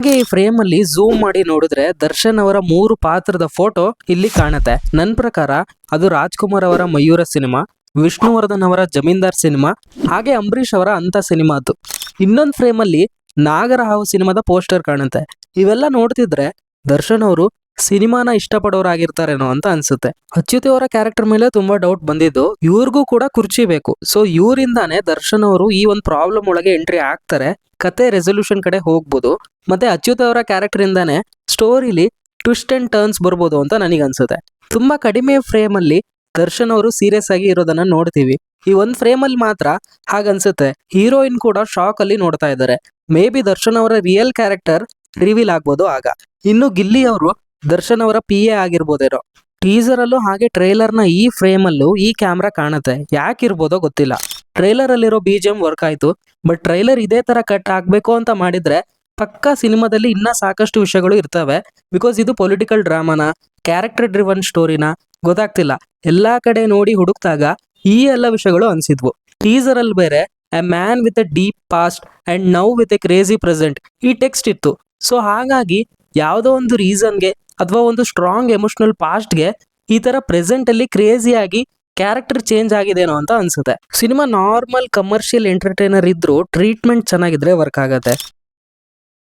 ಹಾಗೆ ಈ ಫ್ರೇಮ್ ಅಲ್ಲಿ ಝೂಮ್ ಮಾಡಿ ನೋಡಿದ್ರೆ ದರ್ಶನ್ ಅವರ 3 ಪಾತ್ರದ ಫೋಟೋ ಇಲ್ಲಿ ಕಾಣುತ್ತೆ. ನನ್ನ ಪ್ರಕಾರ ಅದು ರಾಜ್ಕುಮಾರ್ ಅವರ ಮಯೂರ ಸಿನಿಮಾ, ವಿಷ್ಣುವರ್ಧನ್ ಅವರ ಜಮೀನ್ದಾರ್ ಸಿನಿಮಾ, ಹಾಗೆ ಅಂಬರೀಷ್ ಅವರ ಅಂತ ಸಿನಿಮಾದ್ದು. ಇನ್ನೊಂದು ಫ್ರೇಮ್ ಅಲ್ಲಿ ನಾಗರಹಾವು ಸಿನಿಮಾದ ಪೋಸ್ಟರ್ ಕಾಣುತ್ತೆ. ಇವೆಲ್ಲ ನೋಡ್ತಿದ್ರೆ ದರ್ಶನ್ ಅವರು ಸಿನಿಮಾನ ಇಷ್ಟಪಡೋರಾಗಿರ್ತಾರೇನೋ ಅಂತ ಅನ್ಸುತ್ತೆ. ಅಚ್ಯುತಿ ಅವರ ಕ್ಯಾರೆಕ್ಟರ್ ಮೇಲೆ ತುಂಬಾ ಡೌಟ್ ಬಂದಿದ್ದು, ಇವ್ರಿಗೂ ಕೂಡ ಕುರ್ಚಿ ಬೇಕು. ಸೊ ಇವರಿಂದಾನೇ ದರ್ಶನ್ ಅವರು ಈ ಒಂದು ಪ್ರಾಬ್ಲಮ್ ಒಳಗೆ ಎಂಟ್ರಿ ಆಗ್ತಾರೆ, ಕತೆ ರೆಸೊಲ್ಯೂಷನ್ ಕಡೆ ಹೋಗ್ಬೋದು. ಮತ್ತೆ ಅಚ್ಯುತ್ ಅವರ ಕ್ಯಾರೆಕ್ಟರ್ ಇಂದಾನೆ ಸ್ಟೋರಿಲಿ ಟ್ವಿಸ್ಟ್ ಅಂಡ್ ಟರ್ನ್ಸ್ ಬರ್ಬೋದು ಅಂತ ನನಗೆ ಅನ್ಸುತ್ತೆ. ತುಂಬಾ ಕಡಿಮೆ ಫ್ರೇಮ್ ಅಲ್ಲಿ ದರ್ಶನ್ ಅವರು ಸೀರಿಯಸ್ ಆಗಿ ಇರೋದನ್ನ ನೋಡ್ತೀವಿ. ಈ ಒಂದ್ ಫ್ರೇಮ್ ಅಲ್ಲಿ ಮಾತ್ರ ಹಾಗನ್ಸುತ್ತೆ. ಹೀರೋಯಿನ್ ಕೂಡ ಶಾಕ್ ಅಲ್ಲಿ ನೋಡ್ತಾ ಇದ್ದಾರೆ. ಮೇ ಬಿ ದರ್ಶನ್ ಅವರ ರಿಯಲ್ ಕ್ಯಾರೆಕ್ಟರ್ ರಿವೀಲ್ ಆಗ್ಬೋದು ಆಗ. ಇನ್ನು ಗಿಲ್ಲಿ ಅವರು ದರ್ಶನ್ ಅವರ PA ಆಗಿರ್ಬೋದೇನೋ. ಟೀಸರ್ ಅಲ್ಲೂ ಹಾಗೆ ಟ್ರೈಲರ್ ನ ಈ ಫ್ರೇಮ್ ಅಲ್ಲೂ ಈ ಕ್ಯಾಮ್ರಾ ಕಾಣುತ್ತೆ. ಯಾಕಿರ್ಬೋದೋ ಗೊತ್ತಿಲ್ಲ. ಟ್ರೈಲರ್ ಅಲ್ಲಿರೋ BGM ವರ್ಕ್ ಆಯ್ತು, ಬಟ್ ಟ್ರೈಲರ್ ಇದೇ ತರ ಕಟ್ ಆಗ್ಬೇಕು ಅಂತ ಮಾಡಿದ್ರೆ ಪಕ್ಕಾ ಸಿನಿಮಾದಲ್ಲಿ ಇನ್ನ ಸಾಕಷ್ಟು ವಿಷಯಗಳು ಇರ್ತವೆ. ಬಿಕಾಸ್ ಇದು ಪೊಲಿಟಿಕಲ್ ಡ್ರಾಮಾನ, ಕ್ಯಾರೆಕ್ಟರ್ ಡ್ರಿವನ್ ಸ್ಟೋರಿನ ಗೊತ್ತಾಗ್ತಿಲ್ಲ. ಎಲ್ಲಾ ಕಡೆ ನೋಡಿ ಹುಡುಕ್ತಾಗ ಈ ಎಲ್ಲ ವಿಷಯಗಳು ಅನ್ಸಿದ್ವು. ಟೀಸರ್ ಅಲ್ಲಿ ಬೇರೆ A man with A deep past and now with A crazy present ಈ ಟೆಕ್ಸ್ಟ್ ಇತ್ತು. ಸೊ ಹಾಗಾಗಿ ಯಾವುದೋ ಒಂದು ರೀಸನ್ಗೆ ಅಥವಾ ಒಂದು ಸ್ಟ್ರಾಂಗ್ ಎಮೋಷನಲ್ ಪಾಸ್ಟ್ಗೆ ಈ ತರ ಪ್ರೆಸೆಂಟ್ ಅಲ್ಲಿ ಕ್ರೇಜಿಯಾಗಿ ಕ್ಯಾರೆಕ್ಟರ್ ಚೇಂಜ್ ಆಗಿದೇನೋ ಅಂತ ಅನ್ಸುತ್ತೆ. ಸಿನಿಮಾ ನಾರ್ಮಲ್ ಕಮರ್ಷಿಯಲ್ ಎಂಟರ್ಟೈನರ್ ಇದ್ರೂ ಟ್ರೀಟ್ಮೆಂಟ್ ಚೆನ್ನಾಗಿದ್ರೆ ವರ್ಕ್ ಆಗತ್ತೆ.